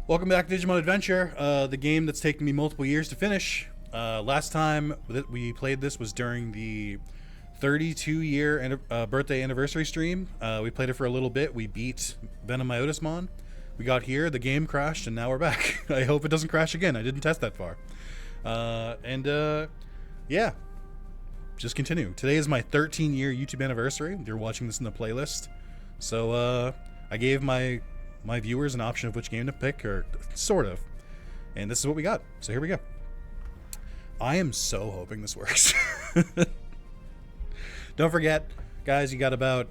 Welcome back to Digimon Adventure, the game that's taken me multiple years to finish. Last time that we played this was during the 32-year birthday anniversary stream. We played it for a little bit. We beat Venomyotismon. We got here, the game crashed, and now we're back. I hope it doesn't crash again. I didn't test that far. Yeah. Just continue. Today is my 13-year YouTube anniversary. You're watching this in the playlist. So, I gave my viewers an option of which game to pick, or sort of. And this is what we got. So here we go. I am so hoping this works. Don't forget, guys, you got about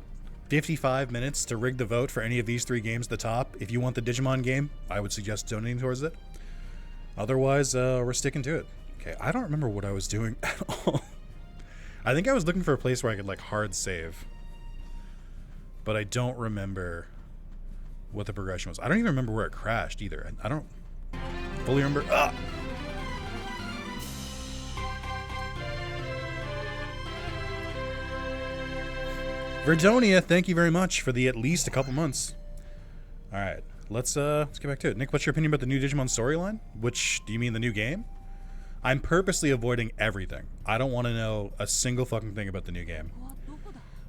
55 minutes to rig the vote for any of these three games at the top. If you want the Digimon game, I would suggest donating towards it. Otherwise, we're sticking to it. Okay, I don't remember what I was doing at all. I think I was looking for a place where I could, like, hard save. But I don't remember what the progression was. I don't even remember where it crashed either. I don't fully remember. Ah! Verdonia, thank you very much for the at least a couple months. All right, let's get back to it. Nick, what's your opinion about the new Digimon storyline? Which, do you mean the new game? I'm purposely avoiding everything. I don't want to know a single fucking thing about the new game,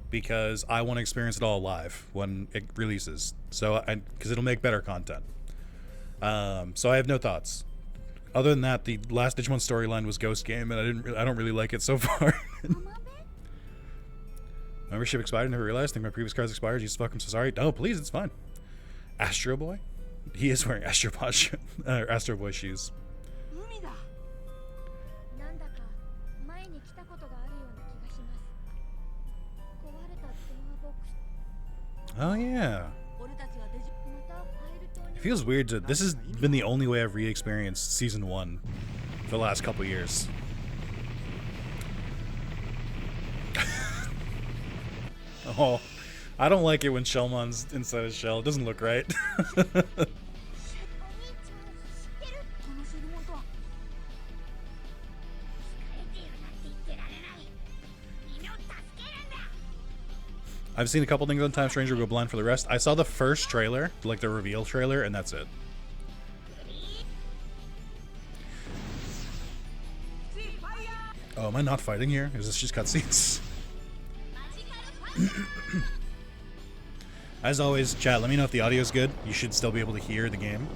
because I want to experience it all live when it releases. So, because it'll make better content. So I have no thoughts. Other than that, the last Digimon storyline was Ghost Game, and I don't really like it so far. Membership expired. Never realized. Think my previous cards expired. Jesus fuck, I'm so sorry. Oh, please, it's fine. Astro Boy, he is wearing Astro Boy shoes. Oh yeah. It feels weird to. This has been the only way I've re-experienced season 1 for the last couple years. Oh, I don't like it when Shellmon's inside his shell. It doesn't look right. I've seen a couple things on Time Stranger go blind for the rest. I saw the first trailer, like the reveal trailer, and that's it. Oh, am I not fighting here? Is this just cutscenes? As always, chat, let me know if the audio's good. You should still be able to hear the game.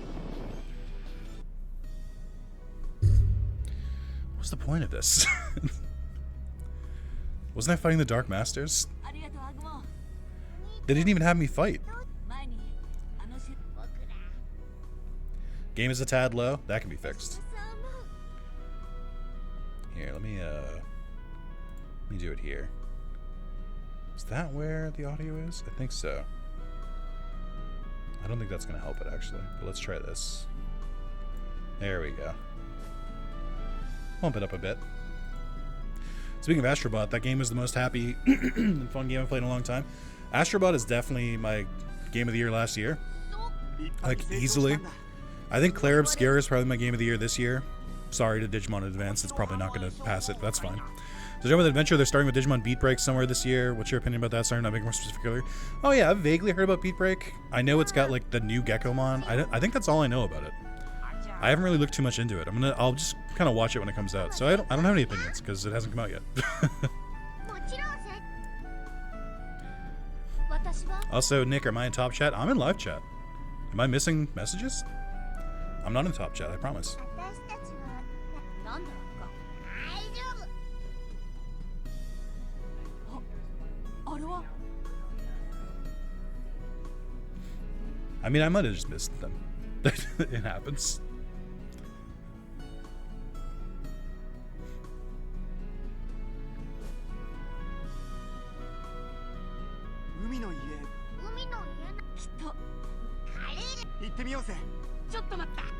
What's the point of this? Wasn't I fighting the Dark Masters? They didn't even have me fight. Game is a tad low. That can be fixed. Here, let me do it here. Is that where the audio is? I think so. I don't think that's gonna help it actually, but let's try this. There we go. Pump it up a bit. Speaking of Astrobot, that game was the most happy and fun game I've played in a long time. Astrobot is definitely my game of the year last year. Like, easily. I think Claire Obscura is probably my game of the year this year. Sorry to Digimon Advance, it's probably not going to pass it, but that's fine. So Digimon Adventure, they're starting with Digimon Beat Break somewhere this year. What's your opinion about that? Sorry, not making more specifically. Oh yeah, I've vaguely heard about Beat Break. I know it's got like the new Gekomon. I think that's all I know about it. I haven't really looked too much into it. I'll just kind of watch it when it comes out. So I don't have any opinions because it hasn't come out yet. Also, Nick, am I in top chat? I'm in live chat. Am I missing messages? I'm not in top chat, I promise. I mean, I might have just missed them. It happens.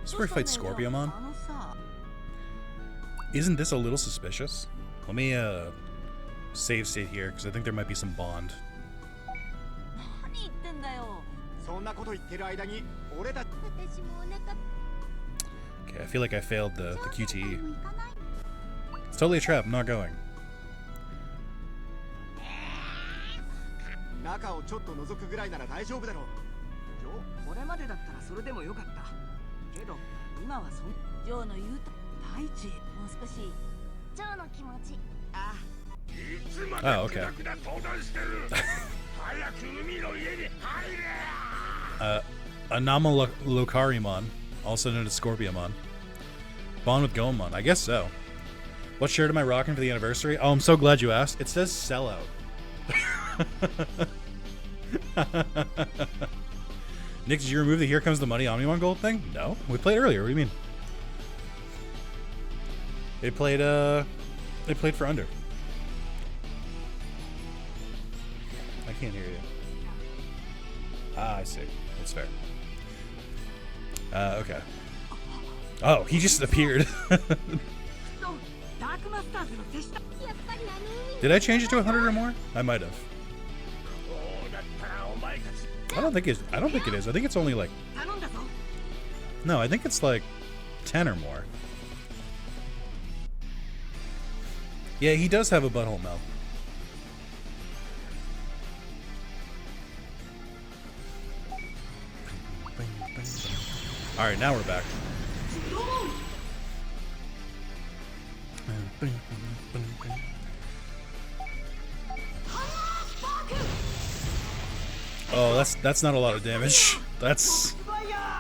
This is where we fight Scorpiomon. Isn't this a little suspicious? Let me save state here because I think there might be some bond. Okay, I feel like I failed the QTE. It's totally a trap. I'm not going. 中をちょっと覗くぐらいなら大丈夫だろう。これまでだったらそれでもよかった。Oh, okay. Anomalocarimon, also known as Scorpiomon. Bond with Goemon. I guess so. What shirt am I rocking for the anniversary? Oh, I'm so glad you asked. It says sellout. Nick, did you remove the Here Comes the Money Omnimon Gold thing? No. We played earlier. What do you mean? It played for under. I can't hear you. Ah, I see. That's fair. Okay. Oh, he just appeared. Did I change it to 100 or more? I might have. I don't think it is. I think it's only like... No, I think it's like 10 or more. Yeah, he does have a butthole mouth. Alright, now we're back. Oh, that's not a lot of damage. That's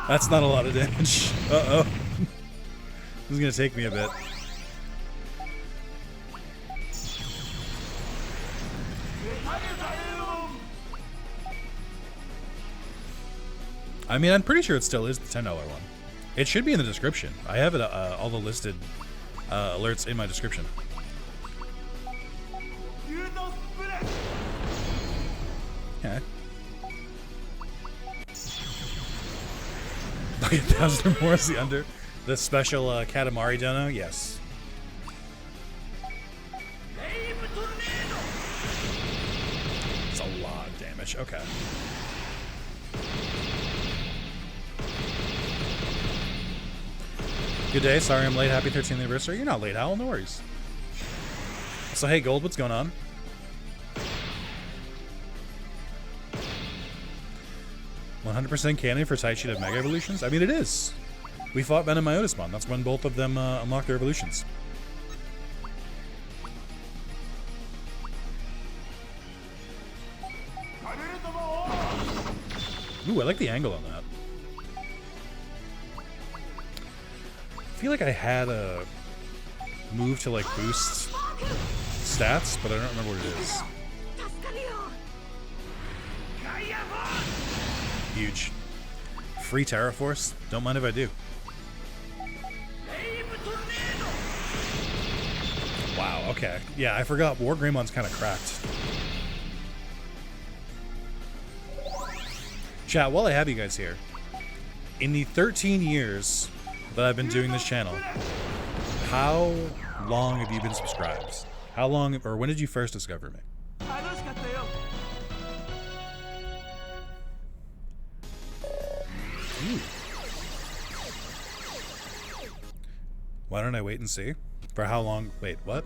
not a lot of damage. Uh-oh. This is gonna take me a bit. I mean, I'm pretty sure it still is the $10 one. It should be in the description. I have it all the listed alerts in my description. Yeah. Like 1,000 or more is the under. The special Katamari dono? Yes. It's a lot of damage. Okay. Good day. Sorry I'm late. Happy 13th anniversary. You're not late, Hal. No worries. So, hey, Gold, what's going on? "100% canon for Taichi of Mega Evolutions?" I mean, it is. We fought Venom and Myotismon. That's when both of them unlocked their evolutions. Ooh, I like the angle on that. I feel like I had a move to, like, boost stats, but I don't remember what it is. Huge. Free Terra Force? Don't mind if I do. Wow, okay. Yeah, I forgot War Greymon's kind of cracked. Chat, while I have you guys here, in the 13 years that I've been doing this channel, how long have you been subscribed? How long, or when did you first discover me? Ooh. Why don't I wait and see? For how long? Wait, what?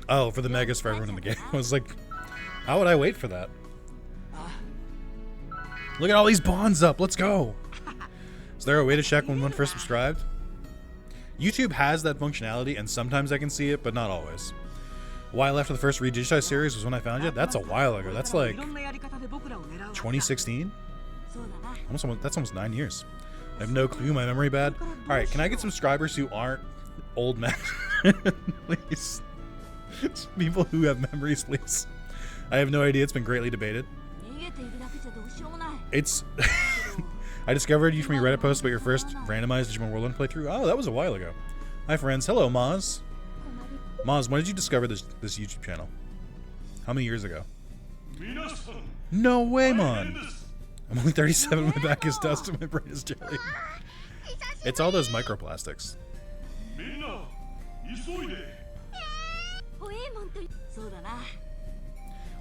Oh, for the megas for everyone in the game. I was like, how would I wait for that? Look at all these bonds up. Let's go. Is there a way to check when one first subscribed? YouTube has that functionality, and sometimes I can see it, but not always. Why I left for the first Redigitize series was when I found you. That's a while ago. That's like 2016? That's almost 9 years. I have no clue. My memory bad. All right, can I get subscribers who aren't old men? Please. People who have memories, please. I have no idea. It's been greatly debated. It's... I discovered you from your Reddit post about your first randomized Digimon World 1 playthrough. Oh, that was a while ago. Hi, friends. Hello, Maz. Maz, when did you discover this YouTube channel? How many years ago? No way, Mon. I'm only 37. My back is dust and my brain is jelly. It's all those microplastics.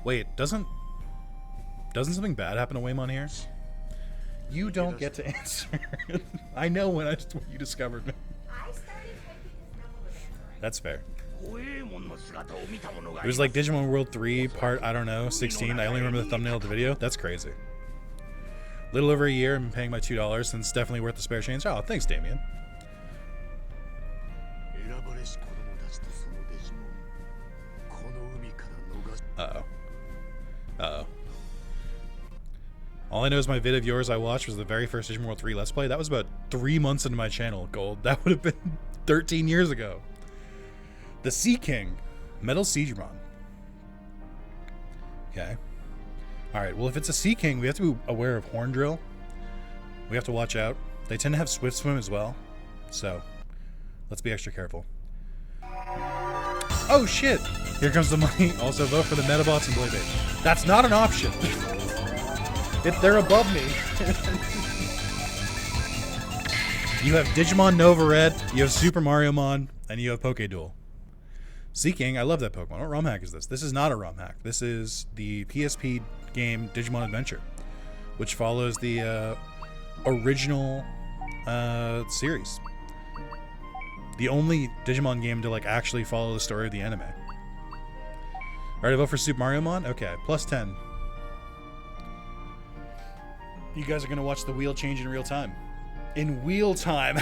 Wait, doesn't something bad happen to Whamon here? You don't get to answer. I know when you discovered me. That's fair. It was like Digimon World 3 part, I don't know, 16. I only remember the thumbnail of the video. That's crazy. Little over a year, I'm paying my $2, and it's definitely worth the spare change. Oh, thanks, Damien. Uh-oh. Uh-oh. All I know is my vid of yours I watched was the very first Digimon World 3 Let's Play. That was about 3 months into my channel, Gold. That would have been 13 years ago. The Sea King. Metal Siegmon. Okay. Alright, well if it's a Sea King, we have to be aware of Horn Drill. We have to watch out. They tend to have Swift Swim as well. So, let's be extra careful. Oh shit! Here comes the money. Also vote for the Metabots and Blade Bait. That's not an option. If they're above me. You have Digimon Nova Red, you have Super Mario Mon, and you have Poke Duel. Sea King, I love that Pokemon. What ROM hack is this? This is not a ROM hack. This is the PSP game Digimon Adventure, which follows the original series. The only Digimon game to like actually follow the story of the anime. Alright, vote for Super Mario Mon? Okay, plus 10. You guys are gonna watch the wheel change in real time. In wheel time.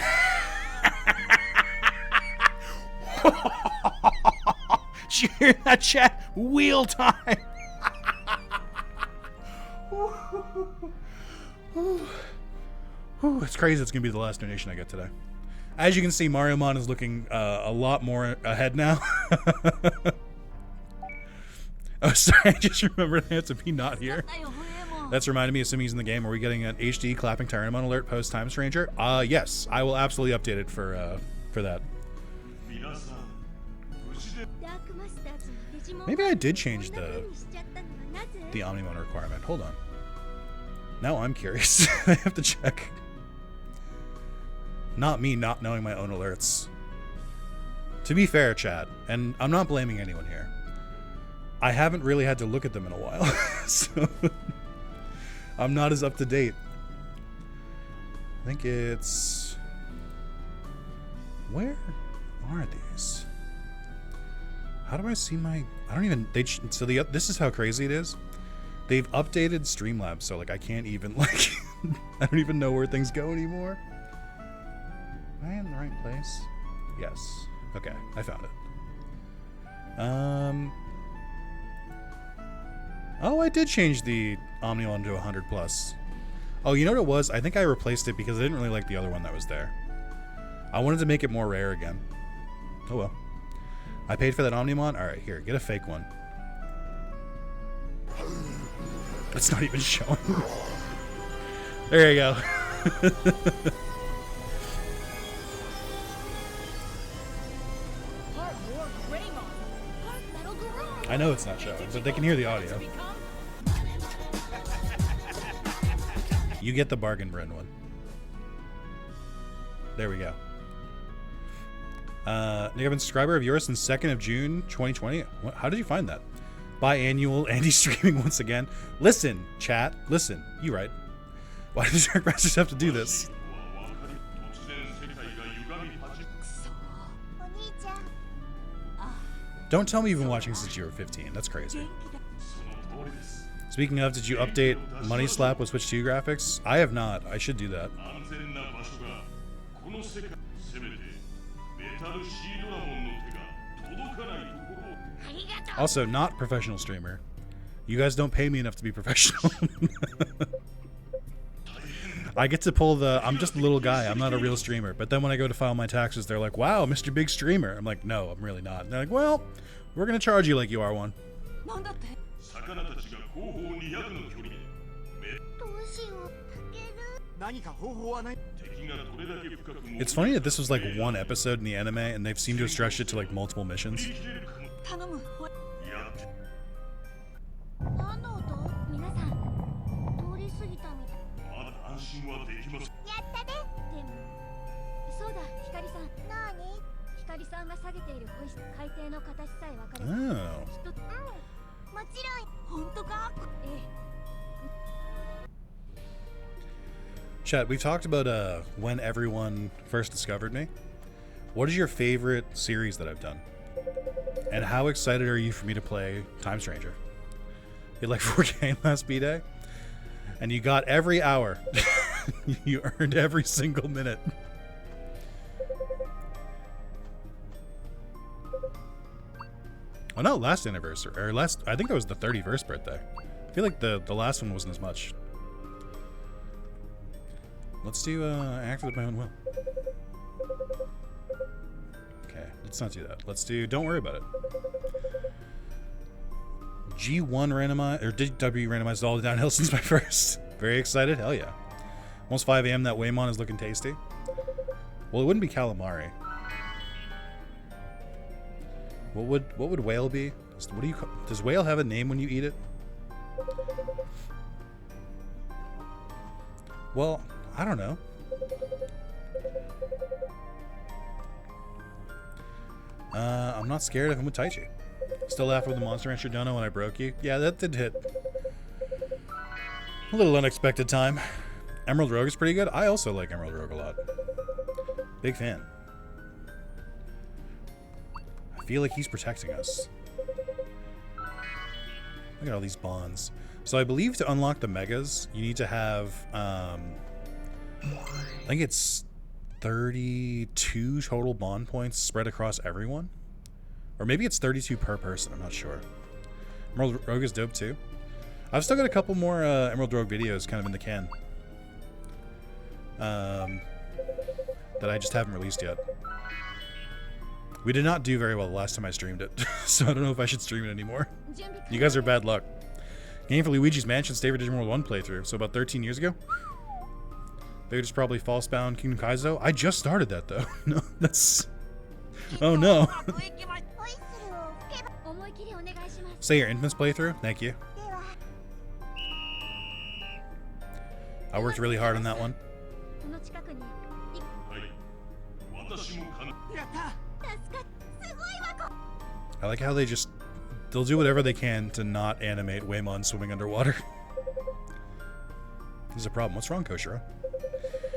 Did you hear that, chat? Wheel time. It's crazy. It's gonna be the last donation I get today. As you can see, Mario Mon is looking a lot more ahead now. Oh, sorry. I just remembered I had to be not here. That's reminded me, assuming he's in the game, are we getting an HD clapping Tyrannomon alert post Time Stranger? Yes, I will absolutely update it for that. Maybe I did change the Omnimon requirement. Hold on. Now I'm curious. I have to check. Not me not knowing my own alerts. To be fair, chat, and I'm not blaming anyone here, I haven't really had to look at them in a while, so I'm not as up to date. I think it's... Where are these? How do I see my... I don't even... this is how crazy it is. They've updated Streamlabs, so like I can't even like... I don't even know where things go anymore. Am I in the right place? Yes. Okay, I found it. Oh, I did change the Omnimon to 100 plus. Oh, you know what it was? I think I replaced it because I didn't really like the other one that was there. I wanted to make it more rare again. Oh well. I paid for that Omnimon? Alright, here, get a fake one. It's not even showing. There you go. I know it's not showing, but they can hear the audio. You get the bargain brand one. There we go. Nick, I've been a subscriber of yours since 2nd of June 2020. What, how did you find that? Biannual Andy streaming once again. Listen, chat. Listen. You right. Why does Dark Masters have to do this? Don't tell me you've been watching since you were 15. That's crazy. Speaking of, did you update Money Slap with Switch 2 graphics? I have not. I should do that. Also, not professional streamer. You guys don't pay me enough to be professional. I get to pull the, I'm just a little guy, I'm not a real streamer. But then when I go to file my taxes, they're like, wow, Mr. Big Streamer. I'm like, no, I'm really not. And they're like, well, we're going to charge you like you are one. It's funny that this was like one episode in the anime, and they've seemed to have stretched it to like multiple missions. Oh. Chat, we talked about when everyone first discovered me. What is your favorite series that I've done? And how excited are you for me to play Time Stranger? You had like 4K last B-Day? And you got every hour. You earned every single minute. Oh no, last anniversary, or last, I think that was the 31st birthday. I feel like the last one wasn't as much. Let's do act with my own will. Okay, let's not do that. Let's do don't worry about it. G1 randomized, or DW randomized all downhill since my first. Very excited, hell yeah. Almost 5 a.m. that Whamon is looking tasty. Well, it wouldn't be calamari. What would whale be? What do you call, does whale have a name when you eat it? Well, I don't know. I'm not scared if I'm with Taichi. Still laugh with the Monster Rancher dono when I broke you. Yeah, that did hit. A little unexpected time. Emerald Rogue is pretty good. I also like Emerald Rogue a lot. Big fan. I feel like he's protecting us. Look at all these bonds. So I believe to unlock the megas, you need to have, I think it's 32 total bond points spread across everyone. Or maybe it's 32 per person, I'm not sure. Emerald Rogue is dope too. I've still got a couple more Emerald Rogue videos kind of in the can. That I just haven't released yet. We did not do very well the last time I streamed it, so I don't know if I should stream it anymore. You guys are bad luck. Game for Luigi's Mansion Stay for Digimon World 1 playthrough, so about 13 years ago. They were just probably false bound Kingdom Kaizo. I just started that though. No, that's... Oh no. Say your infamous playthrough. Thank you. I worked really hard on that one. I like how they'll do whatever they can to not animate Whamon swimming underwater. There's a problem. What's wrong, Koshiro?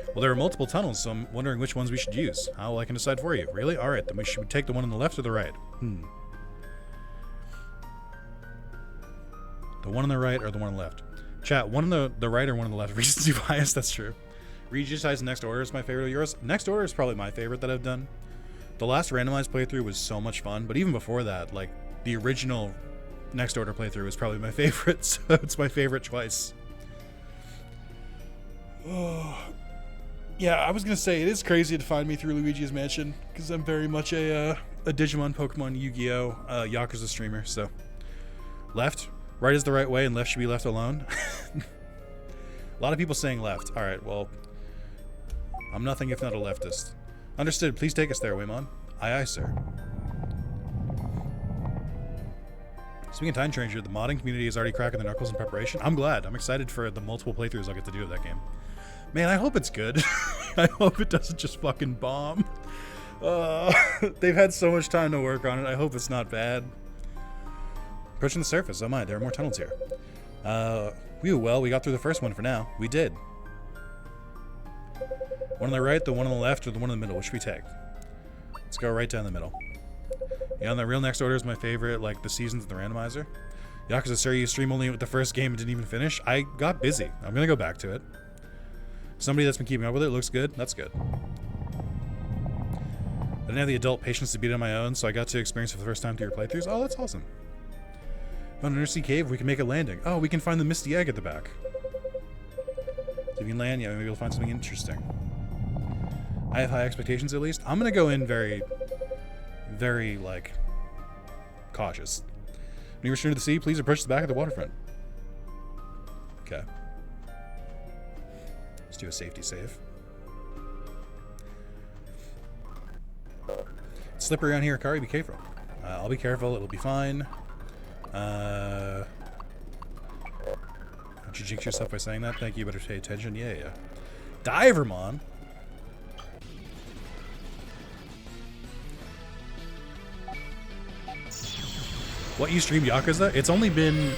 Well, there are multiple tunnels, so I'm wondering which ones we should use. How I can decide for you. Really? Alright, then we should take the one on the left or the right? The one on the right or the one on the left? Chat, one on the right or one on the left? Recency bias, that's true. Regisize Next Order is my favorite of yours. Next Order is probably my favorite that I've done. The last randomized playthrough was so much fun, but even before that, like, the original Next Order playthrough was probably my favorite, so it's my favorite twice. Oh. Yeah, I was gonna say, it is crazy to find me through Luigi's Mansion, because I'm very much a Digimon, Pokemon, Yu-Gi-Oh, Yakuza streamer, so. Left. Right is the right way, and left should be left alone. A lot of people saying left. Alright, well, I'm nothing if not a leftist. Understood. Please take us there, Whamon. Aye, aye, sir. Speaking of Time Changer, the modding community is already cracking their knuckles in preparation. I'm glad. I'm excited for the multiple playthroughs I'll get to do of that game. Man, I hope it's good. I hope it doesn't just fucking bomb. They've had so much time to work on it. I hope it's not bad. Approaching the surface. Oh my, there are more tunnels here. Well, we got through the first one for now. We did. One on the right, the one on the left, or the one in the middle? Which should we take? Let's go right down the middle. Yeah, on the real Next Order is my favorite, like the seasons of the randomizer. Yakuza, sir, you stream only with the first game and didn't even finish? I got busy. I'm gonna go back to it. Somebody that's been keeping up with it looks good. That's good. I didn't have the adult patience to beat it on my own, so I got to experience it for the first time through your playthroughs. Oh, that's awesome. Found an undersea cave. We can make a landing. Oh, we can find the misty egg at the back. If we can land, yeah, maybe we'll find something interesting. I have high expectations, at least. I'm gonna go in very, very, like, cautious. When you return to the sea, please approach the back of the waterfront. Okay. Let's do a safety save. It's slippery around here, Akari. Be careful. I'll be careful. It'll be fine. Don't you jinx yourself by saying that? Thank you. Better pay attention. Yeah. Divermon. What, you stream Yakuza? It's only been...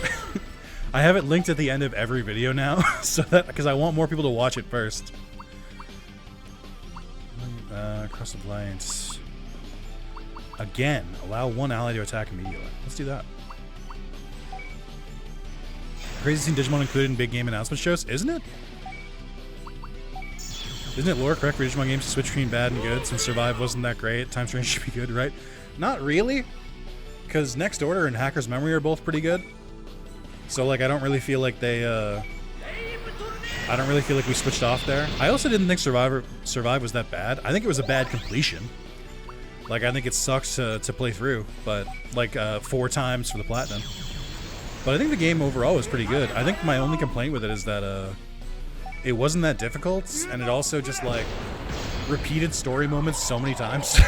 I have it linked at the end of every video now, so that because I want more people to watch it first. Cross the Alliance. Again, allow one ally to attack immediately. Let's do that. Crazy seeing Digimon included in big game announcement shows, isn't it? Isn't it lore correct for Digimon games to switch between bad and good since Survive wasn't that great? Time Strange should be good, right? Not really. because Next Order and Hacker's Memory are both pretty good. So like I don't really feel like they I don't really feel like we switched off there. I also didn't think Survive was that bad. I think it was a bad completion. Like I think it sucks to play through, but like 4 times for the platinum. But I think the game overall was pretty good. I think my only complaint with it is that it wasn't that difficult, and it also just like repeated story moments so many times.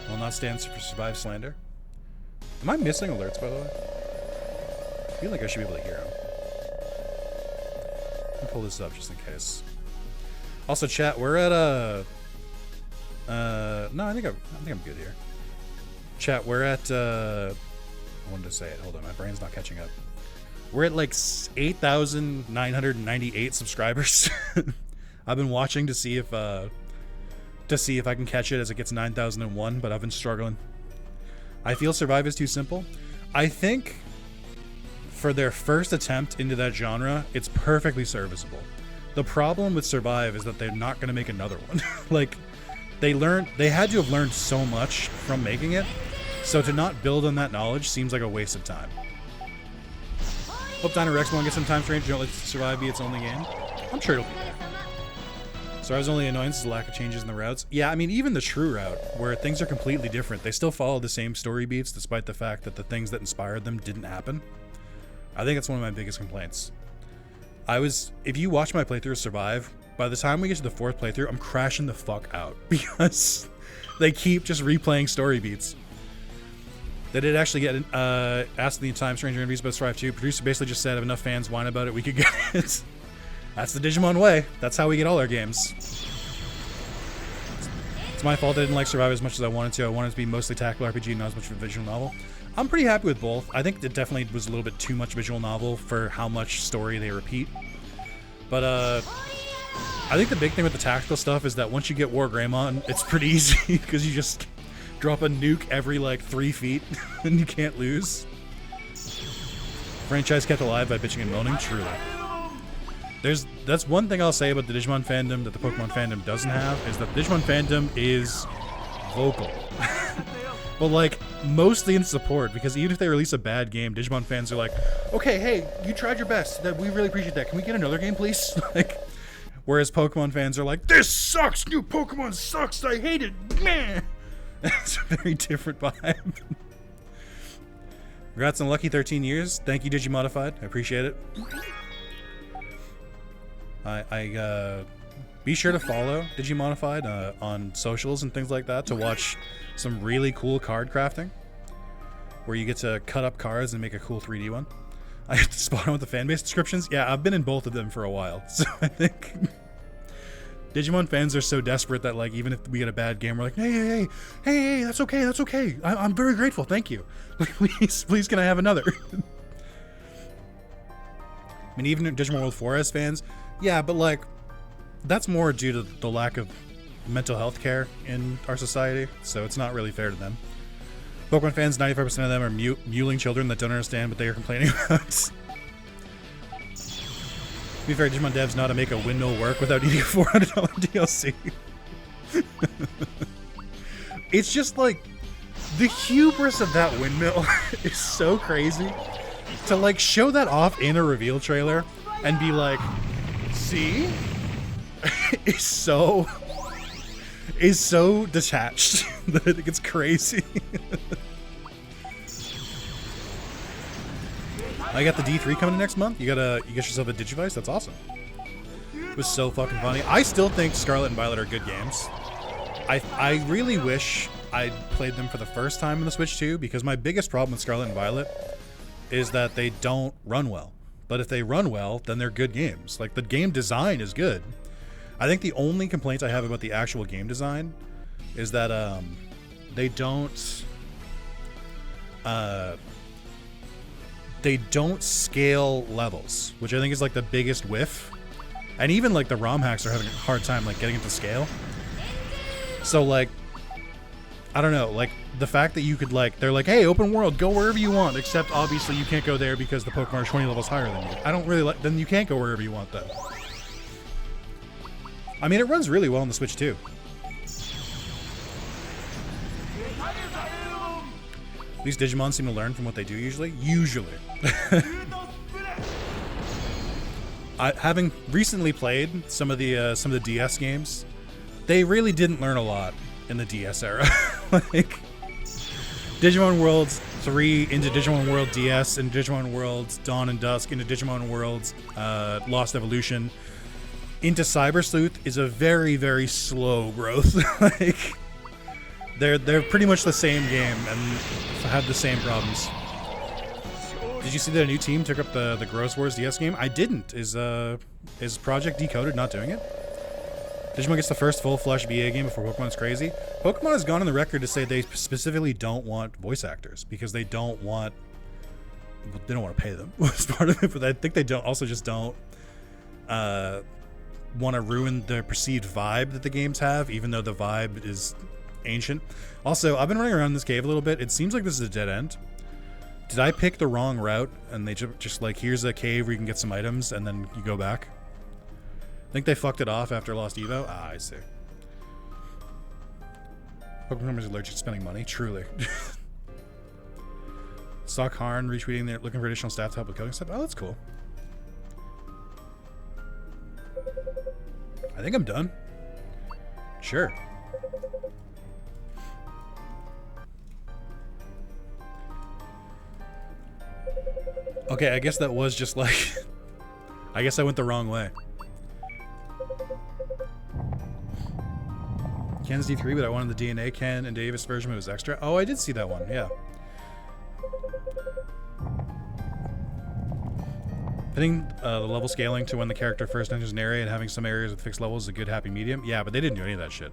Will not stand for Survive slander. Am I missing alerts, by the way? I feel like I should be able to hear them. Let me pull this up just in case. Also, chat, we're at no, I think I'm good here. Chat, we're at I wanted to say it. Hold on, my brain's not catching up. We're at like 8,998 subscribers. I've been watching to see if I can catch it as it gets 9,001, but I've been struggling. I feel Survive is too simple. I think for their first attempt into that genre, it's perfectly serviceable. The problem with Survive is that they're not going to make another one. Like, they had to have learned so much from making it, so to not build on that knowledge seems like a waste of time. Hope Dino Rex won't get some time strange. Don't let Survive be its only game. I'm sure it'll be there. Survive's only annoyance is the lack of changes in the routes. Yeah, I mean, even the true route, where things are completely different, they still follow the same story beats, despite the fact that the things that inspired them didn't happen. I think that's one of my biggest complaints. If you watch my playthrough of Survive, by the time we get to the 4th playthrough, I'm crashing the fuck out because they keep just replaying story beats. They did actually get asked the Time Stranger interviews about Survive 2. Producer basically just said if enough fans whine about it, we could get it. That's the Digimon way. That's how we get all our games. It's my fault I didn't like Survive as much as I wanted to. I wanted it to be mostly tactical RPG, not as much of a visual novel. I'm pretty happy with both. I think it definitely was a little bit too much visual novel for how much story they repeat. But I think the big thing with the tactical stuff is that once you get War Greymon, it's pretty easy because you just drop a nuke every like 3 feet and you can't lose. Franchise kept alive by bitching and moaning, truly. That's one thing I'll say about the Digimon fandom that the Pokemon fandom doesn't have, is that the Digimon fandom is vocal. But like, mostly in support, because even if they release a bad game, Digimon fans are like, okay, hey, you tried your best. We really appreciate that. Can we get another game, please? Like, whereas Pokemon fans are like, this sucks! New Pokemon sucks! I hate it! Meh! It's a very different vibe. Congrats on lucky 13 years. Thank you, Digimodified. I appreciate it. Be sure to follow Digimodified on socials and things like that to watch some really cool card crafting, where you get to cut up cards and make a cool 3D one. I have to spot on with the fanbase descriptions. Yeah, I've been in both of them for a while, so I think Digimon fans are so desperate that like even if we get a bad game, we're like, hey, that's okay. I'm very grateful, thank you. Like, please, can I have another? I mean, even Digimon World 4S fans, yeah, but like, that's more due to the lack of mental health care in our society, so it's not really fair to them. Pokemon fans, 95% of them are mewling children that don't understand what they are complaining about. To be fair, Digimon devs know how to make a windmill work without eating a $400 DLC. It's just like, the hubris of that windmill is so crazy. To like show that off in a reveal trailer and be like, see? is so detached that I think it's crazy. I got the D3 coming next month. You get yourself a Digivice. That's awesome. It was so fucking funny. I still think Scarlet and Violet are good games. I really wish I'd played them for the first time in the Switch 2, because my biggest problem with Scarlet and Violet is that they don't run well. But if they run well, then they're good games. Like, the game design is good. I think the only complaint I have about the actual game design is that they don't scale levels, which I think is like the biggest whiff. And even like the ROM hacks are having a hard time like getting it to scale. So like, I don't know, like the fact that you could like, they're like, hey, open world, go wherever you want, except obviously you can't go there because the Pokemon are 20 levels higher than you. I don't really like, then you can't go wherever you want then. I mean, it runs really well on the Switch too. These Digimon seem to learn from what they do usually. Usually. Having recently played some of the DS games, they really didn't learn a lot in the DS era. Like Digimon World 3 into Digimon World DS and Digimon World Dawn and Dusk into Digimon World Lost Evolution into Cyber Sleuth is a very, very slow growth. Like they're pretty much the same game and have the same problems. Did you see that a new team took up the Gross Wars DS game? I didn't. Is Project Decoded not doing it? Digimon gets the first full-fledged BA game before Pokemon's crazy. Pokemon has gone on the record to say they specifically don't want voice actors because they don't want to pay them. Was part of it, but I think they don't want to ruin the perceived vibe that the games have, even though the vibe is ancient. Also, I've been running around this cave a little bit. It seems like this is a dead end. Did I pick the wrong route and they just like, here's a cave where you can get some items and then you go back? I think they fucked it off after Lost Evo. Ah, I see. Pokemon is allergic to spending money. Truly. Stock Harn retweeting there, looking for additional staff to help with coding stuff. Oh, that's cool. I think I'm done. Sure. Okay, I guess that was just like... I guess I went the wrong way. Ken's D3, but I wanted the DNA Ken and Davis version, it was extra. Oh, I did see that one, yeah. Putting the level scaling to when the character first enters an area and having some areas with fixed levels is a good happy medium. Yeah, but they didn't do any of that shit.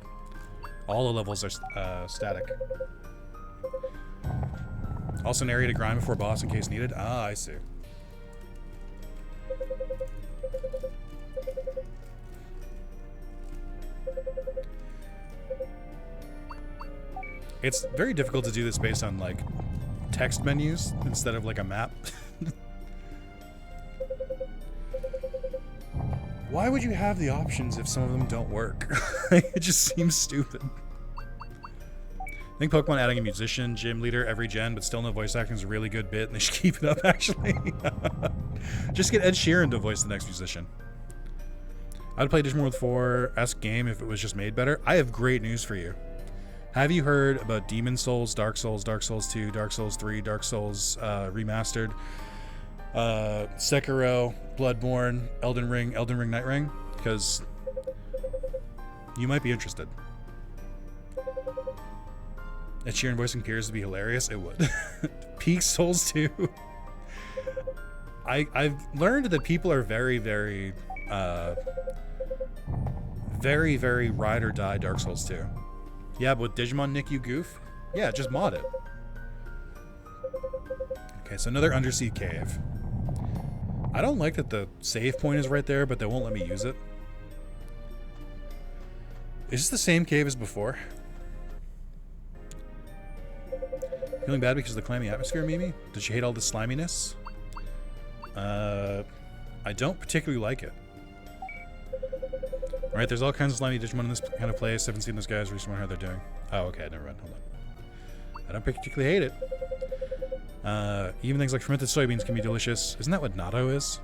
All the levels are static. Also an area to grind before boss in case needed. Ah, I see. It's very difficult to do this based on, like, text menus instead of, like, a map. Why would you have the options if some of them don't work? It just seems stupid. I think Pokemon adding a musician, gym leader every gen, but still no voice acting is a really good bit, and they should keep it up, actually. Just get Ed Sheeran to voice the next musician. I'd play Digimon World 4-esque game if it was just made better. I have great news for you. Have you heard about Demon Souls, Dark Souls, Dark Souls 2, Dark Souls 3, Dark Souls Remastered, Sekiro, Bloodborne, Elden Ring, Night Ring? Because you might be interested. Ed Sheeran voicing appears to be hilarious. It would. Peak Souls 2. I've learned that people are very, very, very, very ride or die Dark Souls 2. Yeah, but with Digimon Nick, you goof? Yeah, just mod it. Okay, so another undersea cave. I don't like that the save point is right there, but they won't let me use it. Is this the same cave as before? Feeling bad because of the clammy atmosphere, Mimi? Did you hate all the sliminess? I don't particularly like it. Alright, there's all kinds of slimy Digimon in this kind of place. I haven't seen those guys recently. How they're doing. Oh, okay, never mind. Hold on. I don't particularly hate it. Even things like fermented soybeans can be delicious. Isn't that what natto is?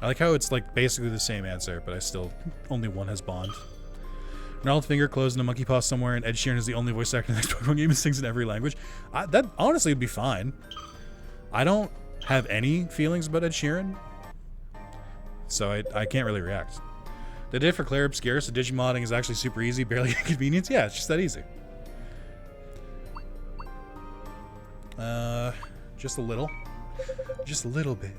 I like how it's like basically the same answer, but I still... Only one has Bond. Gnarled finger closed in a monkey paw somewhere, and Ed Sheeran is the only voice actor in the next Pokemon game and sings in every language. That honestly would be fine. I don't have any feelings about Ed Sheeran, so I can't really react. They did it for Claire Obscure, so Digimodding is actually super easy, barely inconvenience. Yeah, it's just that easy. Just a little. Just a little bit.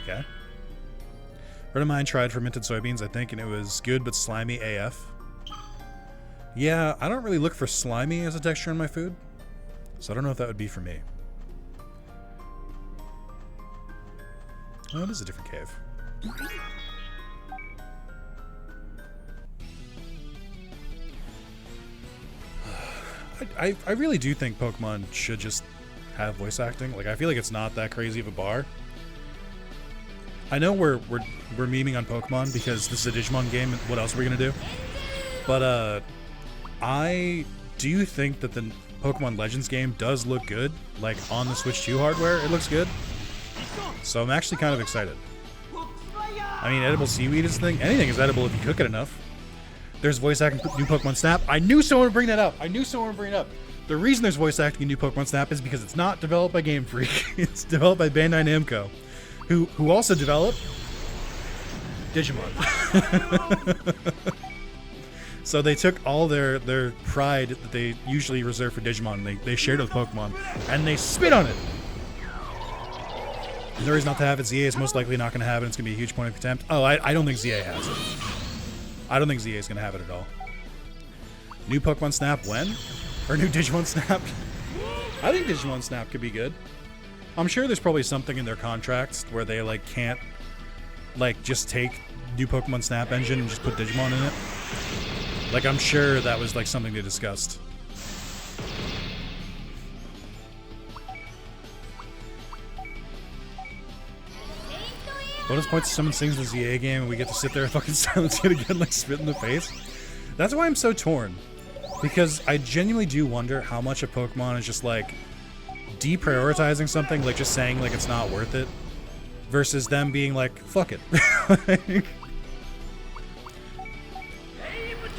Okay. A friend of mine tried fermented soybeans, I think, and it was good but slimy AF. Yeah, I don't really look for slimy as a texture in my food, so I don't know if that would be for me. Oh, it is a different cave. I really do think Pokemon should just have voice acting. Like, I feel like it's not that crazy of a bar. I know we're memeing on Pokemon because this is a Digimon game. What else are we gonna do? But I do think that the Pokemon Legends game does look good. Like on the Switch 2 hardware, it looks good. So I'm actually kind of excited. I mean, edible seaweed is the thing. Anything is edible if you cook it enough. There's voice acting in new Pokemon Snap. I knew someone would bring that up. The reason there's voice acting in new Pokemon Snap is because it's not developed by Game Freak. It's developed by Bandai Namco, who also developed Digimon. So they took all their pride that they usually reserve for Digimon, and they shared it with Pokemon, and they spit on it. And the reason not to have it, ZA is most likely not going to have it. It's going to be a huge point of contempt. Oh, I don't think ZA has it. I don't think ZA is going to have it at all. New Pokemon Snap when? Or new Digimon Snap? I think Digimon Snap could be good. I'm sure there's probably something in their contracts where they like can't like just take new Pokemon Snap engine and just put Digimon in it. Like I'm sure that was like something they discussed. Bonus points if someone sings the ZA game and we get to sit there and fucking silence it again, like spit in the face. That's why I'm so torn. Because I genuinely do wonder how much of Pokemon is just like deprioritizing something, like just saying like it's not worth it, versus them being like, fuck it.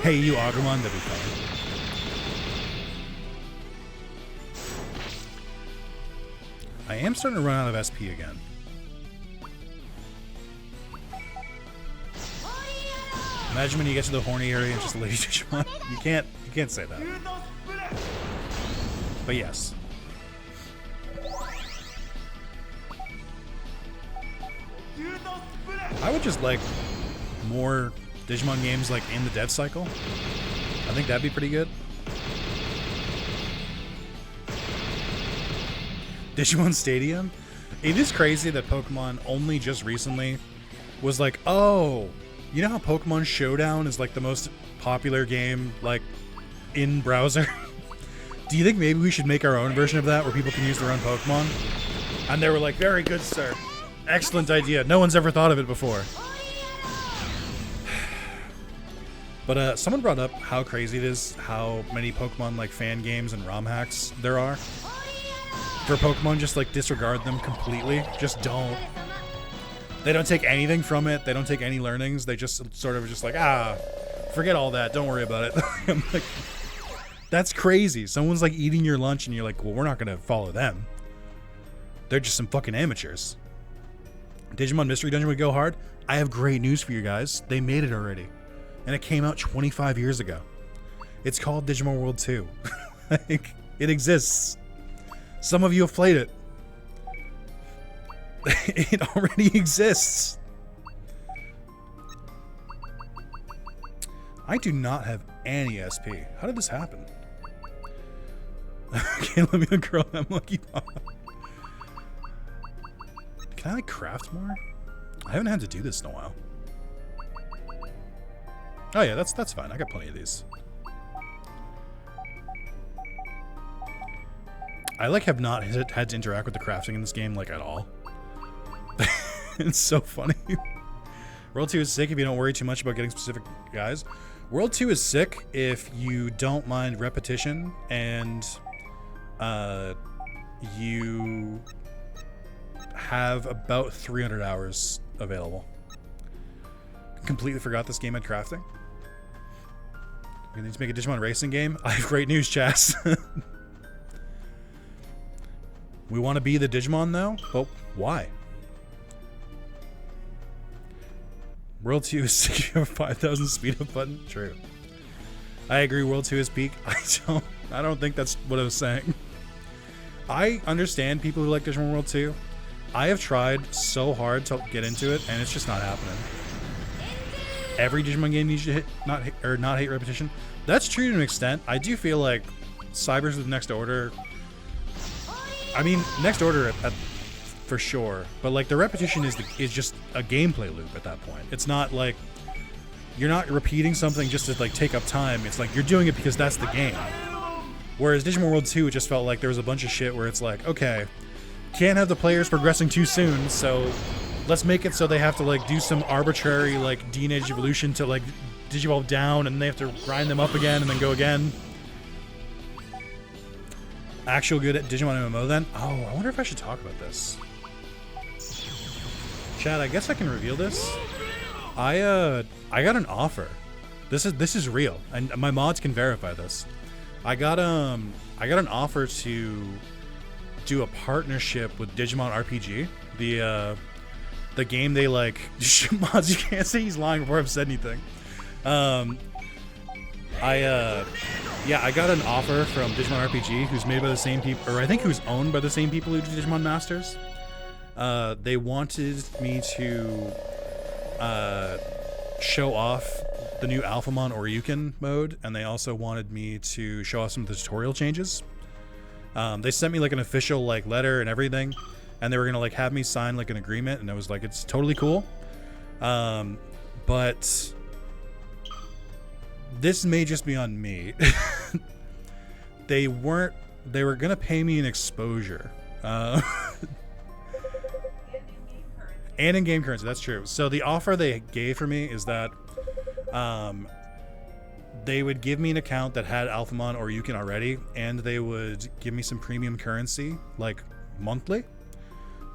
Hey, you Agumon, that'd be fine. I am starting to run out of SP again. Imagine when you get to the horny area and just a lady Digimon. You can't say that. But yes. I would just like more Digimon games like in the dev cycle. I think that'd be pretty good. Digimon Stadium. It is crazy that Pokemon only just recently was like, oh, you know how Pokemon Showdown is like the most popular game like in browser? Do you think maybe we should make our own version of that where people can use their own Pokemon? And they were like, very good, sir. Excellent idea. No one's ever thought of it before. But someone brought up how crazy it is how many Pokemon like fan games and ROM hacks there are. For Pokemon, just like disregard them completely. Just don't. They don't take anything from it. They don't take any learnings. They just sort of just like, forget all that. Don't worry about it. I'm like, that's crazy. Someone's like eating your lunch and you're like, well, we're not going to follow them. They're just some fucking amateurs. Digimon Mystery Dungeon would go hard. I have great news for you guys. They made it already. And it came out 25 years ago. It's called Digimon World 2. Like, it exists. Some of you have played it. It already exists. I do not have any SP. How did this happen? Okay, let me uncurl that monkey paw. Can I like craft more? I haven't had to do this in a while. Oh yeah, that's fine. I got plenty of these. I like have not had to interact with the crafting in this game like at all. It's so funny. World 2 is sick if you don't worry too much about getting specific guys. World 2 is sick if you don't mind repetition and you have about 300 hours available. Completely forgot this game had crafting. We need to make a Digimon racing game. I have great news, Chas. We want to be the Digimon though? But why? World 2 is 5,000 speed up button. True. I agree. World 2 is peak. I don't think that's what I was saying. I understand people who like Digimon World 2. I have tried so hard to get into it, and it's just not happening. Every Digimon game needs to not hate repetition. That's true to an extent. I do feel like Cybers with Next Order. I mean, Next Order for sure, but like the repetition is just a gameplay loop at that point. It's not like you're not repeating something just to like take up time. It's like you're doing it because that's the game. Whereas Digimon World 2, it just felt like there was a bunch of shit where it's like, okay, can't have the players progressing too soon, so let's make it so they have to like do some arbitrary like D-Age evolution to like Digivolve down, and they have to grind them up again and then go again. Actual good at Digimon MMO then? Oh, I wonder if I should talk about this. Chad, I guess I can reveal this. I got an offer. This is real, and my mods can verify this. I got an offer to do a partnership with Digimon RPG, the game they like. Mods, you can't say he's lying before I've said anything. Yeah, I got an offer from Digimon RPG, who's made by the same people, or I think who's owned by the same people who do Digimon Masters. They wanted me to show off the new Alphamon Oryukin mode, and they also wanted me to show off some of the tutorial changes. They sent me like an official like letter and everything, and they were gonna like have me sign like an agreement, and I was like, it's totally cool. But this may just be on me. They were gonna pay me an exposure. And in-game currency, that's true. So the offer they gave for me is that they would give me an account that had Alphamon or Yukin already, and they would give me some premium currency, like monthly.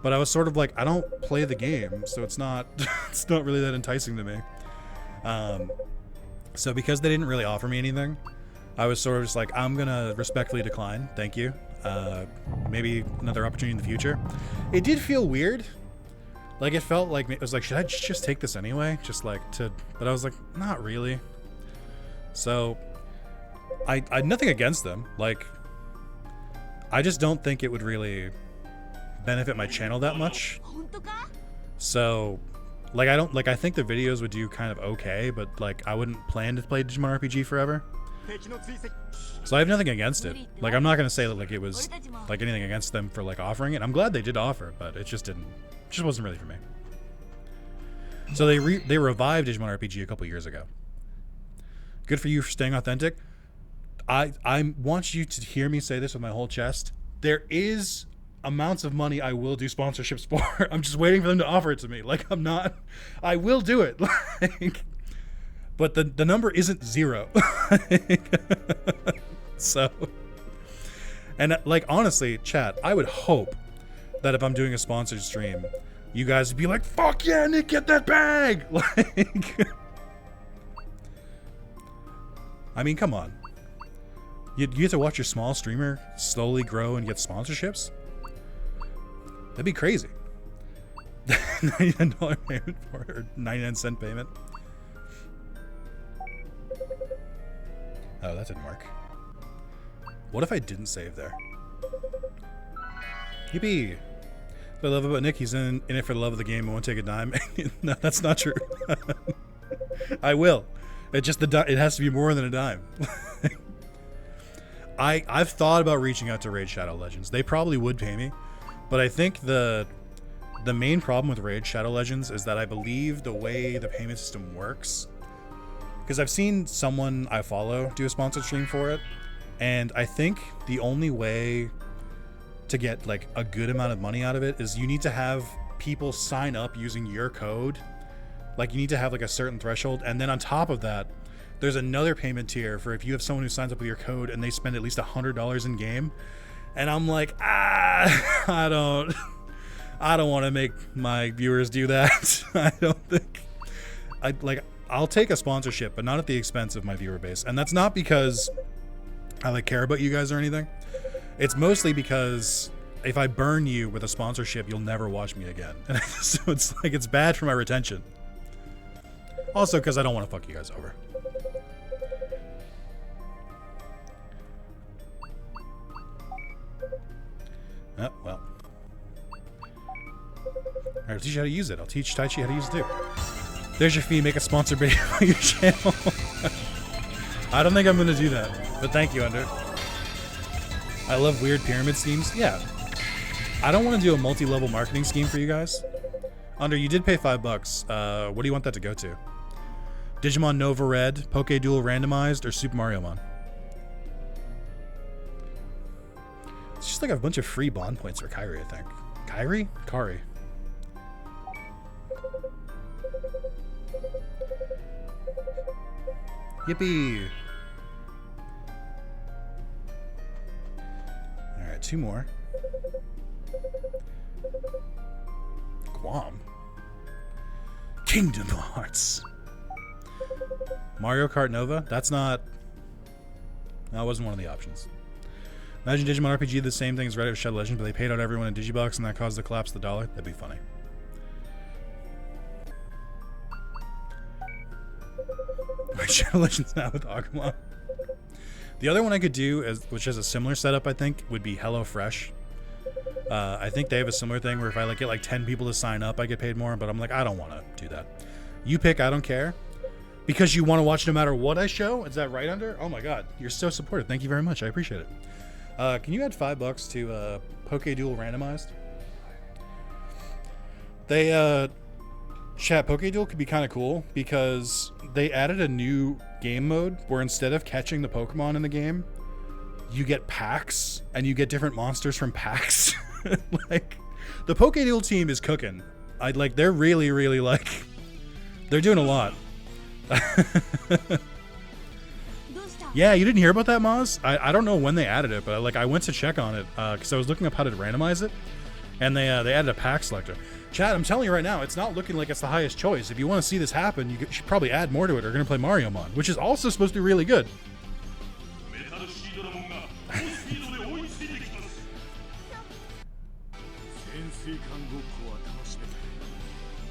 But I was sort of like, I don't play the game, so it's not it's not really that enticing to me. So because they didn't really offer me anything, I was sort of just like, I'm gonna respectfully decline. Thank you. Maybe another opportunity in the future. It did feel weird. Like, it felt like, it was like, should I just take this anyway? Just like but I was like, not really. So, I had nothing against them. Like, I just don't think it would really benefit my channel that much. So, like, I think the videos would do kind of okay, but like, I wouldn't plan to play Digimon RPG forever. So I have nothing against it. Like, I'm not gonna say that like it was like anything against them for like offering it. I'm glad they did offer, but it just wasn't really for me. So they revived Digimon RPG a couple years ago. Good for you for staying authentic. I want you to hear me say this with my whole chest. There is amounts of money I will do sponsorships for. I'm just waiting for them to offer it to me. Like, I will do it. Like, but the number isn't 0. So, and like, honestly, chat, I would hope that if I'm doing a sponsored stream, you guys would be like, fuck yeah, Nick, get that bag! Like, I mean, come on. You get to watch your small streamer slowly grow and get sponsorships? That'd be crazy. $99 payment for it, or 99-cent payment. Oh, that didn't work. What if I didn't save there? Yippee! What I love about Nick, he's in it for the love of the game and won't take a dime. No, that's not true. I will. It has to be more than a dime. I've thought about reaching out to Raid Shadow Legends. They probably would pay me, but I think the main problem with Raid Shadow Legends is that I believe the way the payment system works, because I've seen someone I follow do a sponsored stream for it, and I think the only way to get like a good amount of money out of it is you need to have people sign up using your code. Like, you need to have like a certain threshold, and then on top of that, there's another payment tier for if you have someone who signs up with your code and they spend at least $100 in game. And I'm like, I don't want to make my viewers do that. I don't think I'll take a sponsorship, but not at the expense of my viewer base. And that's not because I like care about you guys or anything. It's mostly because if I burn you with a sponsorship, you'll never watch me again. And so it's like, it's bad for my retention. Also, because I don't want to fuck you guys over. Oh, well. Alright, I'll teach you how to use it. I'll teach Taichi how to use it too. There's your fee. Make a sponsor video on your channel. I don't think I'm going to do that. But thank you, Under. I love weird pyramid schemes. Yeah. I don't want to do a multi-level marketing scheme for you guys. Under, you did pay $5. What do you want that to go to? Digimon Nova Red, Poke Duel Randomized, or Super Mario Mon? It's just like a bunch of free bond points for Kairi, I think. Kairi? Kari. Yippee! Alright, 2 more. Guam. Kingdom Hearts. Mario Kart Nova? That's not... That wasn't one of the options. Imagine Digimon RPG did the same thing as Reddit with Shadow Legends, but they paid out everyone in Digibox and that caused the collapse of the dollar. That'd be funny. Shadow Legends now with Agumon. The other one I could do, which has a similar setup, I think, would be HelloFresh. I think they have a similar thing where if I like get like 10 people to sign up, I get paid more. But I'm like, I don't want to do that. You pick, I don't care. Because you want to watch no matter what I show? Is that right under? Oh my god, you're so supportive. Thank you very much. I appreciate it. Can you add $5 to PokéDuel Randomized? They chat PokéDuel could be kind of cool because they added a new game mode where instead of catching the Pokemon in the game, you get packs and you get different monsters from packs. Like the PokéDuel team is cooking. They're really like they're doing a lot. Yeah, you didn't hear about that, Maz? I don't know when they added it, but I went to check on it because I was looking up how to randomize it, and they added a pack selector. Chad, I'm telling you right now, it's not looking like it's the highest choice. If you want to see this happen, you should probably add more to it. Or going to play Mario Mon, which is also supposed to be really good.